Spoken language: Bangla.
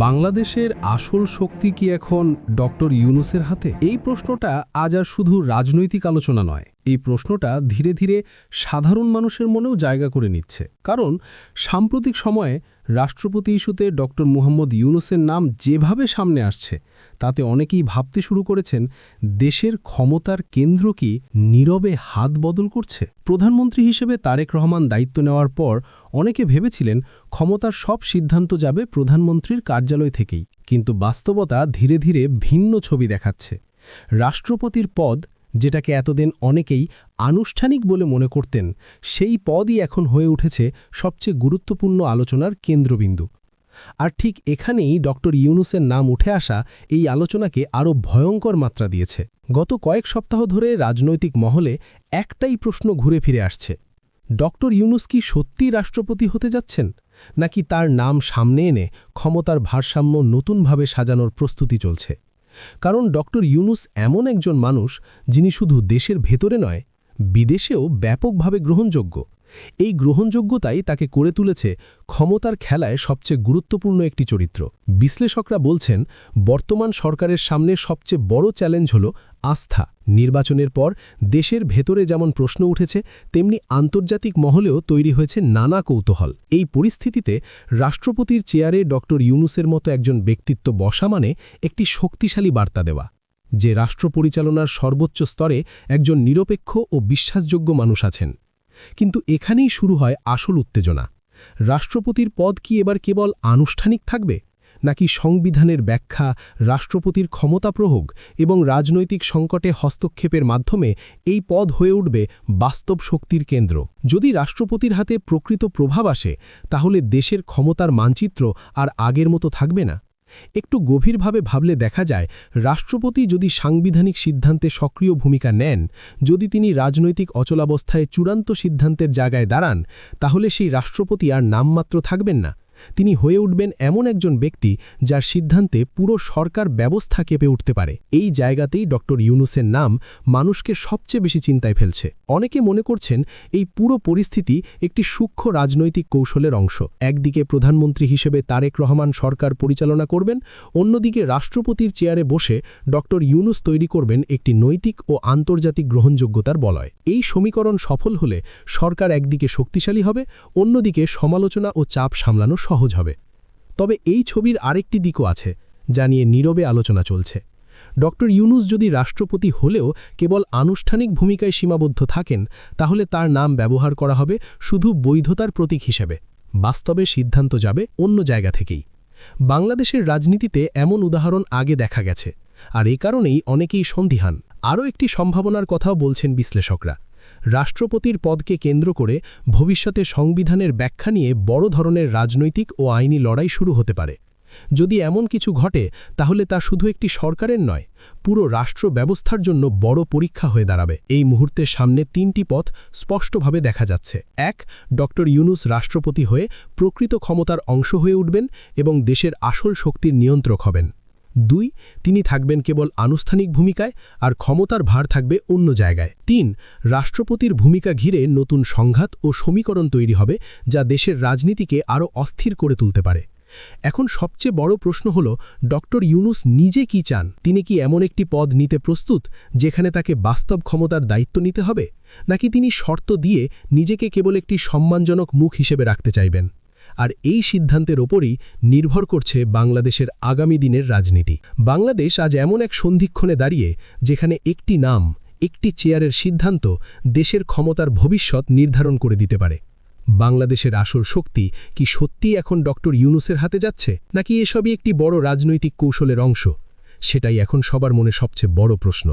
বাংলাদেশের আসল শক্তি কি এখন ডক্টর ইউনূসের হাতে? এই প্রশ্নটা আজ আর শুধু রাজনৈতিক আলোচনা নয়, এই প্রশ্নটা ধীরে ধীরে সাধারণ মানুষের মনেও জায়গা করে নিচ্ছে। কারণ সাম্প্রতিক সময়ে রাষ্ট্রপতি ইস্যুতে ডক্টর মুহাম্মদ ইউনূসের নাম যেভাবে সামনে আসছে, তাতে অনেকেই ভাবতে শুরু করেছেন দেশের ক্ষমতার কেন্দ্র কি নীরবে হাত বদল করছে। প্রধানমন্ত্রী হিসেবে তারেক রহমান দায়িত্ব নেওয়ার পর অনেকে ভেবেছিলেন ক্ষমতার সব সিদ্ধান্ত যাবে প্রধানমন্ত্রীর কার্যালয় থেকেই, কিন্তু বাস্তবতা ধীরে ধীরে ভিন্ন ছবি দেখাচ্ছে। রাষ্ট্রপতির পদ, যেটাকে এতদিন অনেকেই আনুষ্ঠানিক বলে মনে করতেন, সেই পদই এখন হয়ে উঠেছে সবচেয়ে গুরুত্বপূর্ণ আলোচনার কেন্দ্রবিন্দু। আর ঠিক এখানেই ডক্টর ইউনূসের নাম উঠে আসা এই আলোচনাকে আরও ভয়ঙ্কর মাত্রা দিয়েছে। গত কয়েক সপ্তাহ ধরে রাজনৈতিক মহলে একটাই প্রশ্ন ঘুরে ফিরে আসছে, ডক্টর ইউনূস কি সত্যিই রাষ্ট্রপতি হতে যাচ্ছেন, নাকি তার নাম সামনে এনে ক্ষমতার ভারসাম্য নতুনভাবে সাজানোর প্রস্তুতি চলছে? কারণ ডক্টর ইউনূস এমন একজন মানুষ যিনি শুধু দেশের ভেতরে নয়, বিদেশেও ব্যাপকভাবে গ্রহণযোগ্য। এই গ্রহণযোগ্যতাই তাকে করে তুলেছে ক্ষমতার খেলায় সবচেয়ে গুরুত্বপূর্ণ একটি চরিত্র। বিশ্লেষকরা বলছেন, বর্তমান সরকারের সামনে সবচেয়ে বড় চ্যালেঞ্জ হল আস্থা। নির্বাচনের পর দেশের ভেতরে যেমন প্রশ্ন উঠেছে, তেমনি আন্তর্জাতিক মহলেও তৈরি হয়েছে নানা কৌতূহল। এই পরিস্থিতিতে রাষ্ট্রপতির চেয়ারে ডক্টর ইউনূসের মতো একজন ব্যক্তিত্ব বসা মানে একটি শক্তিশালী বার্তা দেওয়া যে রাষ্ট্র পরিচালনার সর্বোচ্চ স্তরে একজন নিরপেক্ষ ও বিশ্বাসযোগ্য মানুষ আছেন। কিন্তু এখানেই শুরু হয় আসল উত্তেজনা। রাষ্ট্রপতির পদ কি এবার কেবল আনুষ্ঠানিক থাকবে, নাকি সংবিধানের ব্যাখ্যা, রাষ্ট্রপতির ক্ষমতা প্রয়োগ এবং রাজনৈতিক সংকটে হস্তক্ষেপের মাধ্যমে এই পদ হয়ে উঠবে বাস্তব শক্তির কেন্দ্র? যদি রাষ্ট্রপতির হাতে প্রকৃত প্রভাব আসে, তাহলে দেশের ক্ষমতার মানচিত্র আর আগের মতো থাকবে না। একটু গভীরভাবে ভাবলে দেখা যায়, রাষ্ট্রপতি যদি সাংবিধানিক সিদ্ধান্তে সক্রিয় ভূমিকা নেন, যদি তিনি রাজনৈতিক অচলাবস্থায় চূড়ান্ত সিদ্ধান্তের জায়গায় দাঁড়ান, তাহলে সেই রাষ্ট্রপতি আর নামমাত্র থাকবেন না। তিনি হয়ে উঠবেন এমন একজন ব্যক্তি যার সিদ্ধান্তে পুরো সরকার ব্যবস্থা কেঁপে উঠতে পারে। এই জায়গাতেই ডক্টর ইউনূসের নাম মানুষকে সবচেয়ে বেশি চিন্তায় ফেলছে। অনেকে মনে করছেন এই পুরো পরিস্থিতি একটি সূক্ষ্ম রাজনৈতিক কৌশলের অংশ। একদিকে প্রধানমন্ত্রী হিসেবে তারেক রহমান সরকার পরিচালনা করবেন, অন্যদিকে রাষ্ট্রপতির চেয়ারে বসে ডক্টর ইউনূস তৈরি করবেন একটি নৈতিক ও আন্তর্জাতিক গ্রহণযোগ্যতার বলয়। এই সমীকরণ সফল হলে সরকার একদিকে শক্তিশালী হবে, অন্যদিকে সমালোচনা ও চাপ সামলানো সহজ হবে। তবে এই ছবির আরেকটি দিকও আছে, যা নিয়ে নীরবে আলোচনা চলছে। ডক্টর ইউনূস যদি রাষ্ট্রপতি হলেও কেবল আনুষ্ঠানিক ভূমিকায় সীমাবদ্ধ থাকেন, তাহলে তার নাম ব্যবহার করা হবে শুধু বৈধতার প্রতীক হিসেবে। বাস্তবে সিদ্ধান্ত যাবে অন্য জায়গা থেকেই। বাংলাদেশের রাজনীতিতে এমন উদাহরণ আগে দেখা গেছে, আর এই কারণেই অনেকেই সন্দিহান। আরও একটি সম্ভাবনার কথাও বলছেন বিশ্লেষকরা। রাষ্ট্রপতির পদকে কেন্দ্র করে ভবিষ্যতে সংবিধানের ব্যাখ্যা নিয়ে বড় ধরনের রাজনৈতিক ও আইনি লড়াই শুরু হতে পারে। যদি এমন কিছু ঘটে, তাহলে তা শুধু একটি সরকারের নয়, পুরো রাষ্ট্র ব্যবস্থার জন্য বড় পরীক্ষা হয়ে দাঁড়াবে। এই মুহূর্তের সামনে তিনটি পথ স্পষ্টভাবে দেখা যাচ্ছে। ১. ডক্টর ইউনূস রাষ্ট্রপতি হয়ে প্রকৃত ক্ষমতার অংশ হয়ে উঠবেন এবং দেশের আসল শক্তির নিয়ন্ত্রক হবেন। ২. তিনি থাকবেন কেবল আনুষ্ঠানিক ভূমিকায়, আর ক্ষমতার ভার থাকবে অন্য জায়গায়। ৩. রাষ্ট্রপতির ভূমিকা ঘিরে নতুন সংঘাত ও সমীকরণ তৈরি হবে, যা দেশের রাজনীতিকে আরও অস্থির করে তুলতে পারে। এখন সবচেয়ে বড় প্রশ্ন হল, ডক্টর ইউনূস নিজে কি চান? তিনি কি এমন একটি পদ নিতে প্রস্তুত যেখানে তাকে বাস্তব ক্ষমতার দায়িত্ব নিতে হবে, নাকি তিনি শর্ত দিয়ে নিজেকে কেবল একটি সম্মানজনক মুখ হিসেবে রাখতে চাইবেন? আর এই সিদ্ধান্তের ওপরই নির্ভর করছে বাংলাদেশের আগামী দিনের রাজনীতি। বাংলাদেশ আজ এমন এক সন্ধিক্ষণে দাঁড়িয়ে, যেখানে একটি নাম, একটি চেয়ারের সিদ্ধান্ত দেশের ক্ষমতার ভবিষ্যৎ নির্ধারণ করে দিতে পারে। বাংলাদেশের আসল শক্তি কি সত্যিই এখন ডক্টর ইউনূসের হাতে যাচ্ছে, নাকি এসবই একটি বড় রাজনৈতিক কৌশলের অংশ? সেটাই এখন সবার মনে সবচেয়ে বড় প্রশ্ন।